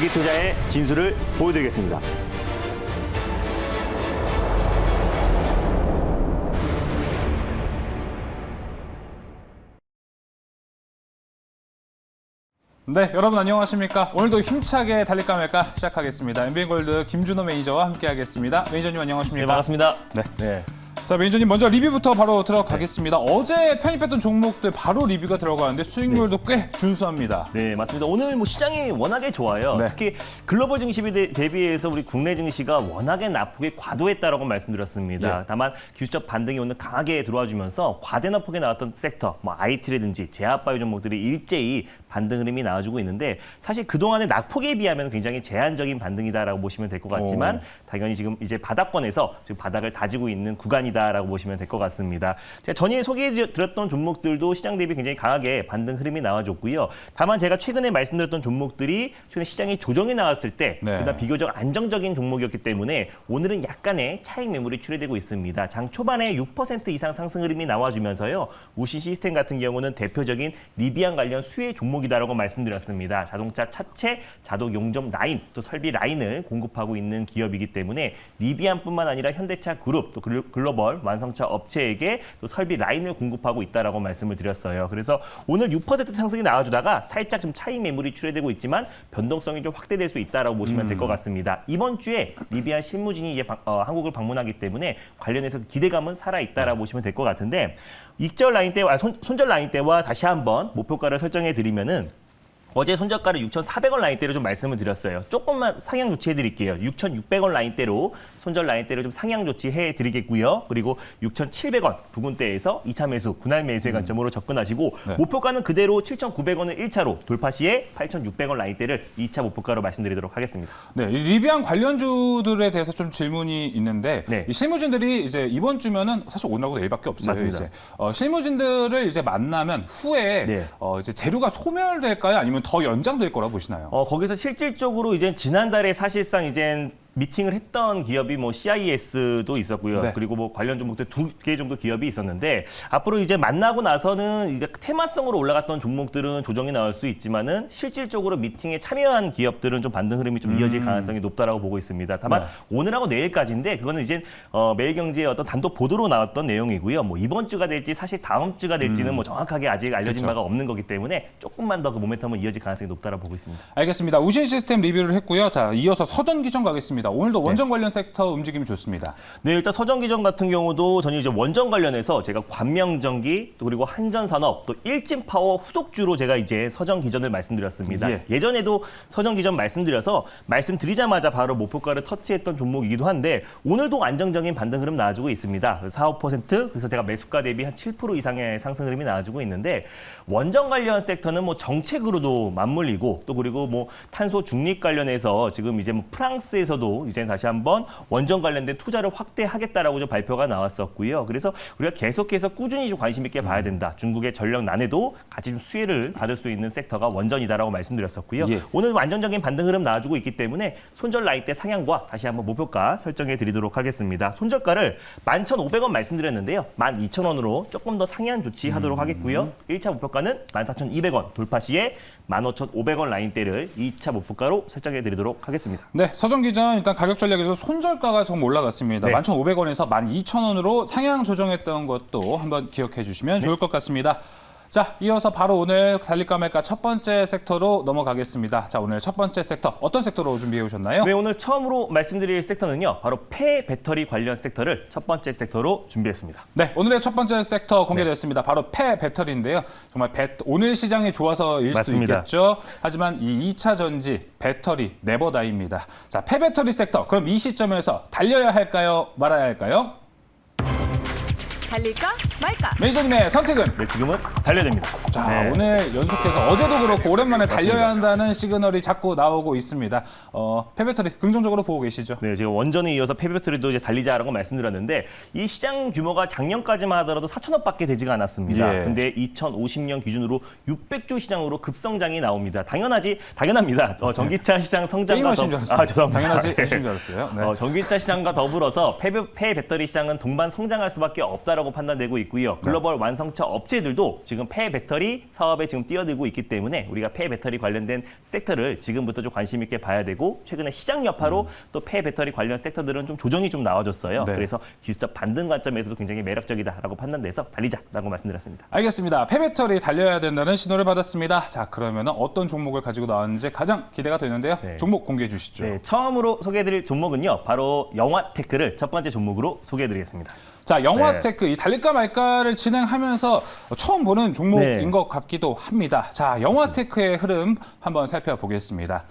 장기 투자의 진수를 보여드리겠습니다. 네, 여러분 안녕하십니까? 오늘도 힘차게 달릴까 말까 시작하겠습니다. MBN골드 김준호 매니저와 함께하겠습니다. 매니저님 안녕하십니까? 네, 반갑습니다. 네. 자, 매니저님 먼저 리뷰부터 바로 들어가겠습니다. 어제 편입했던 종목들 바로 리뷰가 들어가는데 수익률도 꽤 준수합니다. 네, 맞습니다. 오늘 뭐 시장이 워낙에 좋아요. 네. 특히 글로벌 증시 대비해서 우리 국내 증시가 워낙에 낙폭이 과도했다라고 말씀드렸습니다. 예. 다만 기술적 반등이 오늘 강하게 들어와주면서 과대낙폭에 나왔던 섹터, 뭐 IT라든지 제약바이오 종목들이 일제히 반등 흐름이 나와주고 있는데 사실 그동안의 낙폭에 비하면 굉장히 제한적인 반등이다라고 보시면 될 것 같지만 당연히 지금 이제 바닥권에서 지금 바닥을 다지고 있는 구간이다라고 보시면 될 것 같습니다. 제가 전에 소개해드렸던 종목들도 시장 대비 굉장히 강하게 반등 흐름이 나와줬고요. 다만 제가 최근에 말씀드렸던 종목들이 최근에 시장이 조정이 나왔을 때 네. 그다음 비교적 안정적인 종목이었기 때문에 오늘은 약간의 차익 매물이 출회되고 있습니다. 장 초반에 6% 이상 상승 흐름이 나와주면서요. 우신 시스템 같은 경우는 대표적인 리비안 관련 수혜 종목이다라고 말씀드렸습니다. 자동차 차체, 자동 용접 라인, 또 설비 라인을 공급하고 있는 기업이기 때문에 리비안뿐만 아니라 현대차 그룹, 또 글로벌 완성차 업체에게 또 설비 라인을 공급하고 있다라고 말씀을 드렸어요. 그래서 오늘 6% 상승이 나와주다가 살짝 좀 차익 매물이 출회되고 있지만 변동성이 좀 확대될 수 있다라고 보시면 될 것 같습니다. 이번 주에 리비안 실무진이 이제 한국을 방문하기 때문에 관련해서 기대감은 살아 있다라고 보시면 될 것 같은데 익절 라인 때와 손절 라인 때와 다시 한번 목표가를 설정해 드리면은. 어제 손절가를 6,400원 라인대로 좀 말씀을 드렸어요. 조금만 상향 조치해 드릴게요. 6,600원 라인대로 손절 라인대로 좀 상향 조치해 드리겠고요. 그리고 6,700원 부근대에서 2차 매수, 분할 매수의 관점으로 접근하시고 네. 목표가는 그대로 7,900원을 1차로 돌파 시에 8,600원 라인대를 2차 목표가로 말씀드리도록 하겠습니다. 네, 이 리비안 관련주들에 대해서 좀 질문이 있는데 네. 이 실무진들이 이제 이번 주면은 사실 오늘하고 내일밖에 없어요. 맞습니다. 이제 실무진들을 이제 만나면 후에 네. 이제 재료가 소멸될까요? 아니면 더 연장될 거라 보시나요? 거기서 실질적으로 이제 지난달에 사실상 이제 미팅을 했던 기업이 뭐 CIS도 있었고요. 네. 그리고 뭐 관련 종목들 2개 정도 기업이 있었는데 앞으로 이제 만나고 나서는 이게 테마성으로 올라갔던 종목들은 조정이 나올 수 있지만은 실질적으로 미팅에 참여한 기업들은 좀 반등 흐름이 좀 이어질 가능성이 높다라고 보고 있습니다. 다만 네. 오늘하고 내일까지인데 그거는 이제 매일경제의 어떤 단독 보도로 나왔던 내용이고요. 뭐 이번 주가 될지 사실 다음 주가 될지는 뭐 정확하게 아직 알려진 그렇죠. 바가 없는 거기 때문에 조금만 더 그 모멘텀은 이어질 가능성이 높다라고 보고 있습니다. 알겠습니다. 우신 시스템 리뷰를 했고요. 자, 이어서 서전기전 가겠습니다. 오늘도 원전 네. 관련 섹터 움직임이 좋습니다. 네, 일단 서전기전 같은 경우도 저는 이제 원전 관련해서 제가 관명전기 또 그리고 한전산업 또 일진파워 후속주로 제가 이제 서전기전을 말씀드렸습니다. 예. 예전에도 서전기전 말씀드리자마자 바로 목표가를 터치했던 종목이기도 한데 오늘도 안정적인 반등 흐름 나와주고 있습니다. 4, 5% 그래서 제가 매수가 대비 한 7% 이상의 상승 흐름이 나와주고 있는데 원전 관련 섹터는 뭐 정책으로도 맞물리고 또 그리고 뭐 탄소 중립 관련해서 지금 이제 뭐 프랑스에서도 이제 다시 한번 원전 관련된 투자를 확대하겠다라고 좀 발표가 나왔었고요. 그래서 우리가 계속해서 꾸준히 좀 관심 있게 봐야 된다. 중국의 전력 난에도 같이 좀 수혜를 받을 수 있는 섹터가 원전이다라고 말씀드렸었고요. 예. 오늘 안정적인 반등 흐름 나와주고 있기 때문에 손절 라인대 상향과 다시 한번 목표가 설정해 드리도록 하겠습니다. 손절가를 11,500원 말씀드렸는데요. 12,000원으로 조금 더 상향 조치하도록 하겠고요. 1차 목표가는 14,200원 돌파 시에 15,500원 라인대를 2차 목표가로 설정해 드리도록 하겠습니다. 네, 서전기전 일단 가격 전략에서 손절가가 조금 올라갔습니다. 네. 11,500원에서 12,000원으로 상향 조정했던 것도 한번 기억해 주시면 좋을 것 같습니다. 자, 이어서 바로 오늘 달릴까 말까 첫 번째 섹터로 넘어가겠습니다. 자, 오늘 첫 번째 sek터 어떤 섹터로 준비해 오셨나요? 네, 오늘 처음으로 말씀드릴 섹터는요. 바로 폐배터리 관련 섹터를 첫 번째 섹터로 준비했습니다. 네, 오늘의 첫 번째 섹터 공개됐습니다. 바로 폐배터리인데요. 정말 오늘 시장이 좋아서일 수도 맞습니다. 있겠죠. 하지만 이 2차 전지 배터리 네버다이입니다. 자, 폐배터리 섹터 그럼 이 시점에서 달려야 할까요? 말아야 할까요? 달릴까 말까? 매니저님의 선택은? 네, 지금은 달려야 됩니다. 자, 네. 오늘 연속해서 어제도 그렇고 오랜만에 맞습니다. 달려야 한다는 시그널이 자꾸 나오고 있습니다. 폐배터리 긍정적으로 보고 계시죠? 네, 제가 원전에 이어서 폐배터리도 이제 달리자라고 말씀드렸는데 이 시장 규모가 작년까지만 하더라도 4천억밖에 되지가 않았습니다. 예. 근데 2050년 기준으로 600조 시장으로 급성장이 나옵니다. 당연합니다. 전기차 시장 성장과 게임하신 줄 알았어요. 죄송합니다. 당연하지 네. 하신 줄 알았어요. 네. 전기차 시장과 더불어서 폐배터리 시장은 동반 성장할 수밖에 없다라고 없다라고 판단되고 있고요. 글로벌 완성차 업체들도 지금 폐배터리 사업에 지금 뛰어들고 있기 때문에 우리가 폐배터리 관련된 섹터를 지금부터 좀 관심 있게 봐야 되고 최근에 시장 여파로 또 폐배터리 관련 섹터들은 좀 조정이 좀 나와줬어요. 네. 그래서 기술적 반등 관점에서도 굉장히 매력적이다라고 판단돼서 달리자라고 말씀드렸습니다. 알겠습니다. 폐배터리 달려야 된다는 신호를 받았습니다. 자, 그러면 어떤 종목을 가지고 나왔는지 가장 기대가 되는데요. 네. 종목 공개해 주시죠. 네, 처음으로 소개해드릴 종목은요. 바로 영화테크를 첫 번째 종목으로 소개해드리겠습니다. 자, 영화테크 이 달릴까 말까를 진행하면서 처음 보는 종목인 네. 것 같기도 합니다. 자, 영화테크의 흐름 한번 살펴보겠습니다.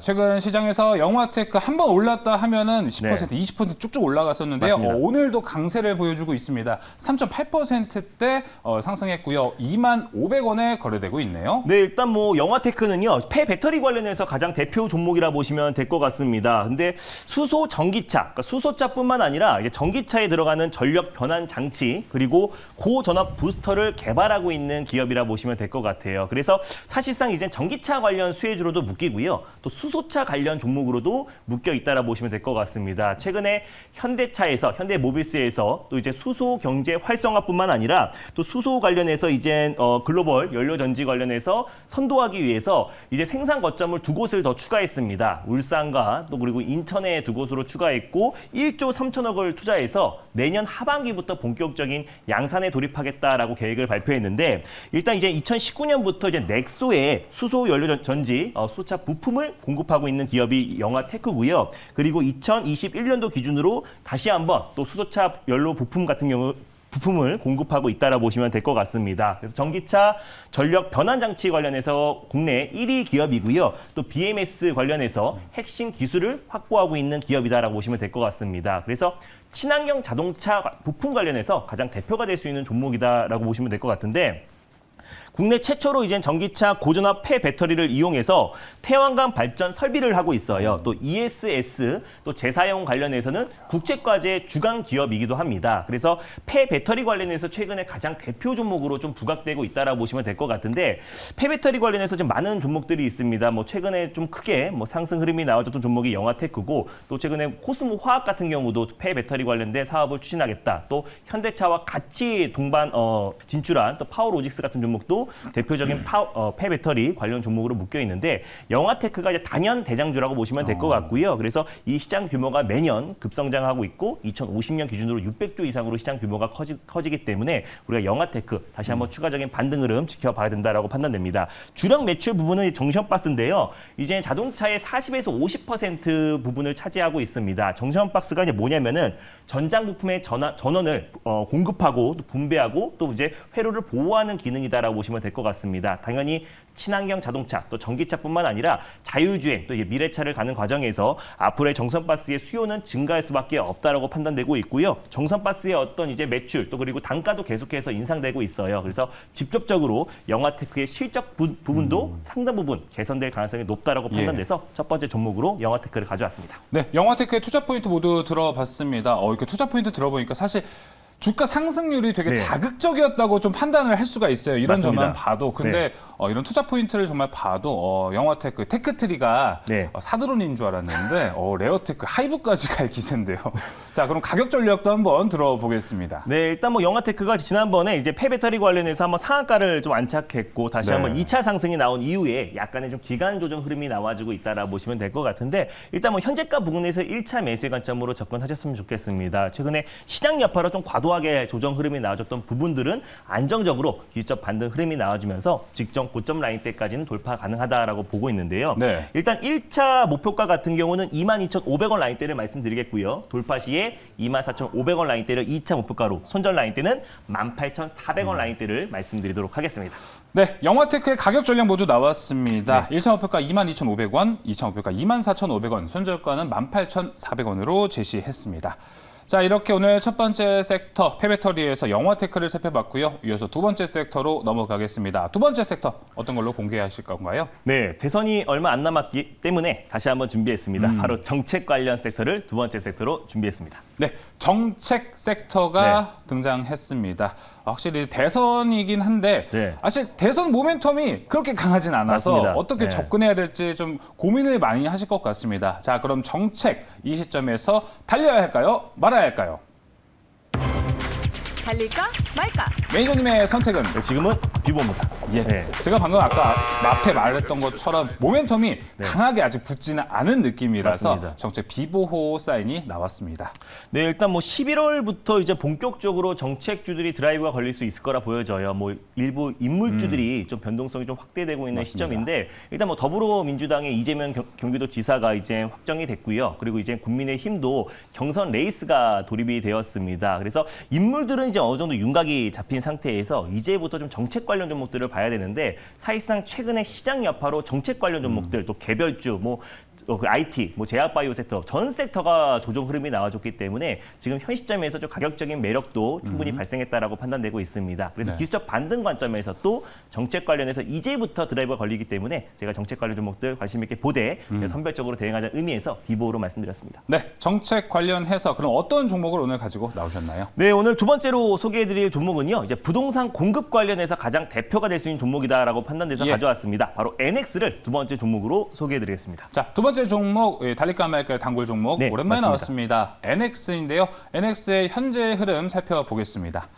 최근 시장에서 영화테크 한번 올랐다 하면은 10%, 20% 쭉쭉 올라갔었는데요. 맞습니다. 오늘도 강세를 보여주고 있습니다. 3.8%대 상승했고요. 25,000원에 거래되고 있네요. 네, 일단 뭐 영화테크는요. 폐배터리 관련해서 가장 대표 종목이라 보시면 될 것 같습니다. 근데 수소 전기차, 그러니까 수소차뿐만 아니라 이제 전기차에 들어가는 전력 변환 장치 그리고 고전압 부스터를 개발하고 있는 기업이라 보시면 될 것 같아요. 그래서 사실상 이제 전기차 관련 수혜주로도 묶이고요. 또 수소차 관련 종목으로도 묶여 있다라 보시면 될 것 같습니다. 최근에 현대차에서 현대모비스에서 또 이제 수소 경제 활성화뿐만 아니라 또 수소 관련해서 이제 글로벌 연료 전지 관련해서 선도하기 위해서 이제 생산 거점을 두 곳을 더 추가했습니다. 울산과 또 그리고 인천에 두 곳으로 추가했고 1조 3천억을 투자해서 내년 하반기부터 본격적인 양산에 돌입하겠다라고 계획을 발표했는데 일단 이제 2019년부터 이제 넥소에 수소 연료 전지 수소차 부품을 공급하고 있는 기업이 영화테크고요. 그리고 2021년도 기준으로 다시 한번 또 수소차 연료 부품 같은 경우 부품을 공급하고 있다라 보시면 될 것 같습니다. 그래서 전기차 전력 변환 장치 관련해서 국내 1위 기업이고요. 또 BMS 관련해서 핵심 기술을 확보하고 있는 기업이다라고 보시면 될 것 같습니다. 그래서 친환경 자동차 부품 관련해서 가장 대표가 될 수 있는 종목이다라고 보시면 될 것 같은데 국내 최초로 이제 전기차 고전압 폐배터리를 이용해서 태양광 발전 설비를 하고 있어요. 또 ESS, 또 재사용 관련해서는 국제과제 주간 기업이기도 합니다. 그래서 폐배터리 관련해서 최근에 가장 대표 종목으로 좀 부각되고 있다라고 보시면 될 것 같은데 폐배터리 관련해서 좀 많은 종목들이 있습니다. 뭐 최근에 좀 크게 뭐 상승 흐름이 나와줬던 종목이 영화테크고 또 최근에 코스모 화학 같은 경우도 폐배터리 관련된 사업을 추진하겠다. 또 현대차와 같이 동반 진출한 또 파워로직스 같은 종목도 대표적인 폐배터리 관련 종목으로 묶여 있는데 영화테크가 이제 단연 대장주라고 보시면 될 것 같고요. 그래서 이 시장 규모가 매년 급성장하고 있고 2050년 기준으로 600조 이상으로 시장 규모가 커지기 때문에 우리가 영화테크 다시 한번 추가적인 반등 흐름 지켜봐야 된다라고 판단됩니다. 주력 매출 부분은 정시현박스인데요. 이제 자동차의 40에서 50% 부분을 차지하고 있습니다. 정시현박스가 이제 뭐냐면은 전장 부품의 전원을 공급하고 또 분배하고 또 이제 회로를 보호하는 기능이다라고 보시면 될 것 같습니다. 당연히 친환경 자동차 또 전기차뿐만 아니라 자율주행 또 이제 미래차를 가는 과정에서 앞으로의 정선가스의 수요는 증가할 수밖에 없다라고 판단되고 있고요. 정선가스의 어떤 이제 매출 또 그리고 단가도 계속해서 인상되고 있어요. 그래서 직접적으로 영화테크의 실적 부분도 상당 부분 개선될 가능성이 높다라고 판단돼서 첫 번째 종목으로 영화테크를 가져왔습니다. 네, 영화테크의 투자 포인트 모두 들어봤습니다. 이렇게 투자 포인트 들어보니까 사실 주가 상승률이 되게 네. 자극적이었다고 좀 판단을 할 수가 있어요. 이런 맞습니다. 점만 봐도. 근데 이런 투자 포인트를 정말 봐도 영화테크, 테크트리가 네. 사드론인 줄 알았는데 레어테크, 하이브까지 갈 기세인데요. 자, 그럼 가격 전략도 한번 들어보겠습니다. 네, 일단 뭐 영화테크가 지난번에 이제 폐배터리 관련해서 한번 상한가를 좀 안착했고 다시 네. 한번 2차 상승이 나온 이후에 약간의 좀 기간 조정 흐름이 나와주고 있다라고 보시면 될 것 같은데 일단 뭐 현재가 부근에서 1차 매수의 관점으로 접근하셨으면 좋겠습니다. 최근에 시장 여파로 좀 과도하게 조정 흐름이 나와줬던 부분들은 안정적으로 기술적 반등 흐름이 나와주면서 직전 고점 라인대까지는 돌파 가능하다라고 보고 있는데요. 네. 일단 1차 목표가 같은 경우는 22,500원 라인대를 말씀드리겠고요. 돌파 시에 24,500원 라인대를 2차 목표가로, 손절 라인대는 18,400원 라인대를 말씀드리도록 하겠습니다. 네, 영화테크의 가격 전략 모두 나왔습니다. 1차 목표가 22,500원, 2차 목표가 24,500원, 손절가는 18,400원으로 제시했습니다. 자, 이렇게 오늘 첫 번째 섹터 폐배터리에서 영화테크를 살펴봤고요. 이어서 두 번째 섹터로 넘어가겠습니다. 두 번째 섹터 어떤 걸로 공개하실 건가요? 네, 대선이 얼마 안 남았기 때문에 다시 한번 준비했습니다. 바로 정책 관련 섹터를 두 번째 섹터로 준비했습니다. 네, 정책 섹터가 등장했습니다. 확실히 대선이긴 한데 사실 대선 모멘텀이 그렇게 강하진 않아서 맞습니다. 어떻게 접근해야 될지 좀 고민을 많이 하실 것 같습니다. 자, 그럼 정책 이 시점에서 달려야 할까요? 말아야 할까요? 달릴까 말까? 매니저님의 선택은? 네, 지금은 비보입니다. 예. 네. 제가 방금 아까 앞에 말했던 것처럼 모멘텀이 강하게 아직 붙지는 않은 느낌이라서 맞습니다. 정책 비보호 사인이 나왔습니다. 네, 일단 뭐 11월부터 이제 본격적으로 정책주들이 드라이브가 걸릴 수 있을 거라 보여져요. 뭐 일부 인물주들이 좀 변동성이 좀 확대되고 있는 맞습니다. 시점인데 일단 뭐 더불어민주당의 이재명 경기도지사가 이제 확정이 됐고요. 그리고 이제 국민의힘도 경선 레이스가 돌입이 되었습니다. 그래서 인물들은 이제 어느 정도 윤곽이 잡힌 상태에서 이제부터 좀 정책 관련 종목들을 봐야 되는데 사실상 최근에 시장 여파로 정책 관련 종목들 또 개별주 그 IT, 제약바이오 섹터, 전 섹터가 조정 흐름이 나와줬기 때문에 지금 현 시점에서 좀 가격적인 매력도 충분히 발생했다라고 판단되고 있습니다. 그래서 네. 기술적 반등 관점에서 또 정책 관련해서 이제부터 드라이버가 걸리기 때문에 제가 정책 관련 종목들 관심 있게 보되 선별적으로 대응하자는 의미에서 비보호로 말씀드렸습니다. 네, 정책 관련해서 그럼 어떤 종목을 오늘 가지고 나오셨나요? 네, 오늘 두 번째로 소개해드릴 종목은요. 이제 부동산 공급 관련해서 가장 대표가 될 수 있는 종목이다라고 판단돼서 예. 가져왔습니다. 바로 NX를 두 번째 종목으로 소개해드리겠습니다. 자, 두 번째 종목, 달릴까 말까 단골 종목 네, 오랜만에 맞습니다. 나왔습니다. NX인데요. NX의 현재 흐름 살펴보겠습니다.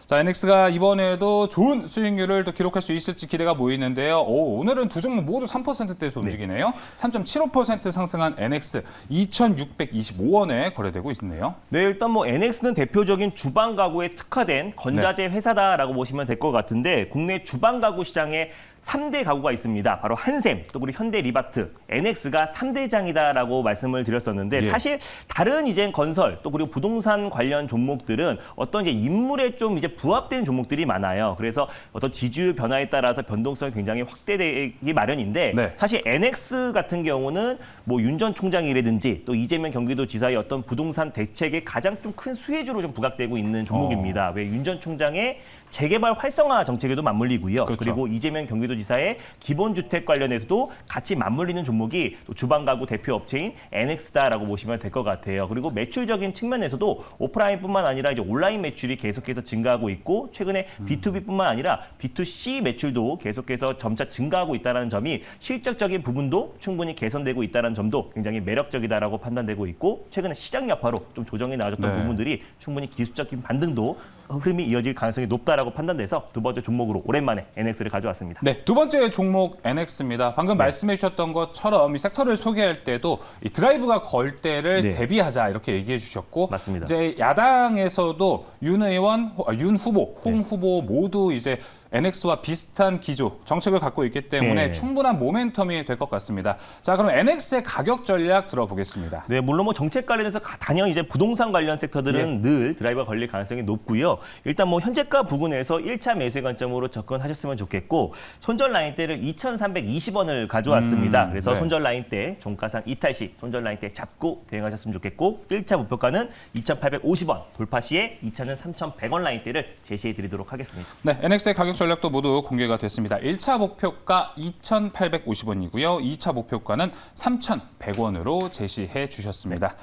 자, NX가 이번에도 좋은 수익률을 또 기록할 수 있을지 기대가 보이는데요. 오늘은 두 종목 모두 3%대에서 움직이네요. 3.75% 상승한 NX 2,625원에 거래되고 있네요. 네, 일단 NX는 대표적인 주방 가구에 특화된 건자재 회사다라고 보시면 될 것 같은데 국내 주방 가구 시장에 3대 가구가 있습니다. 바로 한샘, 또 그리고 현대 리바트, NX가 3대장이다라고 말씀을 드렸었는데 예. 사실 다른 이제 건설 또 그리고 부동산 관련 종목들은 어떤 이제 인물에 좀 이제 부합되는 종목들이 많아요. 그래서 어떤 지지율 변화에 따라서 변동성이 굉장히 확대되기 마련인데 네. 사실 NX 같은 경우는 윤 전 총장이라든지 또 이재명 경기도지사의 어떤 부동산 대책에 가장 좀 큰 수혜주로 좀 부각되고 있는 종목입니다. 왜 윤 전 총장의 재개발 활성화 정책에도 맞물리고요. 그렇죠. 그리고 이재명 경기도지사의 기본주택 관련해서도 같이 맞물리는 종목이 또 주방 가구 대표 업체인 NX다라고 보시면 될 것 같아요. 그리고 매출적인 측면에서도 오프라인뿐만 아니라 이제 온라인 매출이 계속해서 증가하고 있고 최근에 B2B뿐만 아니라 B2C 매출도 계속해서 점차 증가하고 있다는 점이 실적적인 부분도 충분히 개선되고 있다는 점도 굉장히 매력적이다라고 판단되고 있고 최근에 시장 여파로 좀 조정이 나와줬던 네. 부분들이 충분히 기술적인 반등도 흐름이 이어질 가능성이 높다라고 판단돼서 두 번째 종목으로 오랜만에 NX를 가져왔습니다. 네, 두 번째 종목 NX입니다. 방금 말씀해 주셨던 것처럼 이 섹터를 소개할 때도 이 드라이브가 걸 때를 네. 대비하자 이렇게 얘기해 주셨고 맞습니다. 이제 야당에서도 윤 의원, 윤 후보, 홍 네. 후보 모두 이제 NX와 비슷한 기조, 정책을 갖고 있기 때문에 네. 충분한 모멘텀이 될 것 같습니다. 자, 그럼 NX의 가격 전략 들어보겠습니다. 네, 물론 정책 관련해서 단연 이제 부동산 관련 섹터들은 늘 드라이버가 걸릴 가능성이 높고요. 일단 현재가 부근에서 1차 매수의 관점으로 접근하셨으면 좋겠고 손절 라인대를 2,320원을 가져왔습니다. 그래서 네. 손절 라인대 종가상 이탈시 손절 라인대 잡고 대응하셨으면 좋겠고 1차 목표가는 2,850원, 돌파 시에 2차는 3,100원 라인대를 제시해 드리도록 하겠습니다. 네, NX의 가격 전략도 모두 공개가 됐습니다. 1차 목표가 2,850원이고요. 2차 목표가는 3,100원으로 제시해 주셨습니다.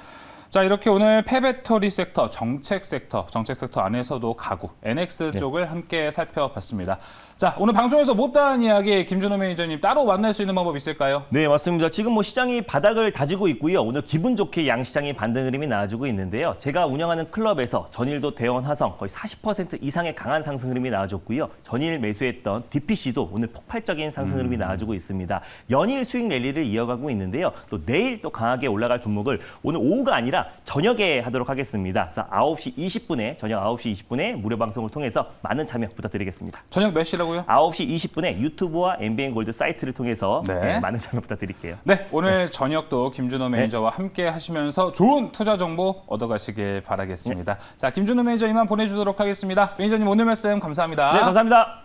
자, 이렇게 오늘 폐배터리 섹터, 정책 섹터 안에서도 가구, NX 쪽을 함께 살펴봤습니다. 자, 오늘 방송에서 못다한 이야기 김준호 매니저님 따로 만날 수 있는 방법 있을까요? 네, 맞습니다. 지금 시장이 바닥을 다지고 있고요. 오늘 기분 좋게 양시장이 반등 흐름이 나와주고 있는데요. 제가 운영하는 클럽에서 전일도 대원 화성 거의 40% 이상의 강한 상승 흐름이 나와줬고요. 전일 매수했던 DPC도 오늘 폭발적인 상승 흐름이 나와주고 있습니다. 연일 수익 랠리를 이어가고 있는데요. 또 내일 또 강하게 올라갈 종목을 오늘 오후가 아니라 저녁에 하도록 하겠습니다. 그래서 9시 20분에 저녁 9시 20분에 무료 방송을 통해서 많은 참여 부탁드리겠습니다. 저녁 몇 시라고요? 9시 20분에 유튜브와 MBN 골드 사이트를 통해서 네. 많은 참여 부탁드릴게요. 네, 오늘 저녁도 김준호 매니저와 함께 하시면서 좋은 투자 정보 얻어가시길 바라겠습니다. 자, 김준호 매니저 이만 보내주도록 하겠습니다. 매니저님 오늘 말씀 감사합니다. 네, 감사합니다.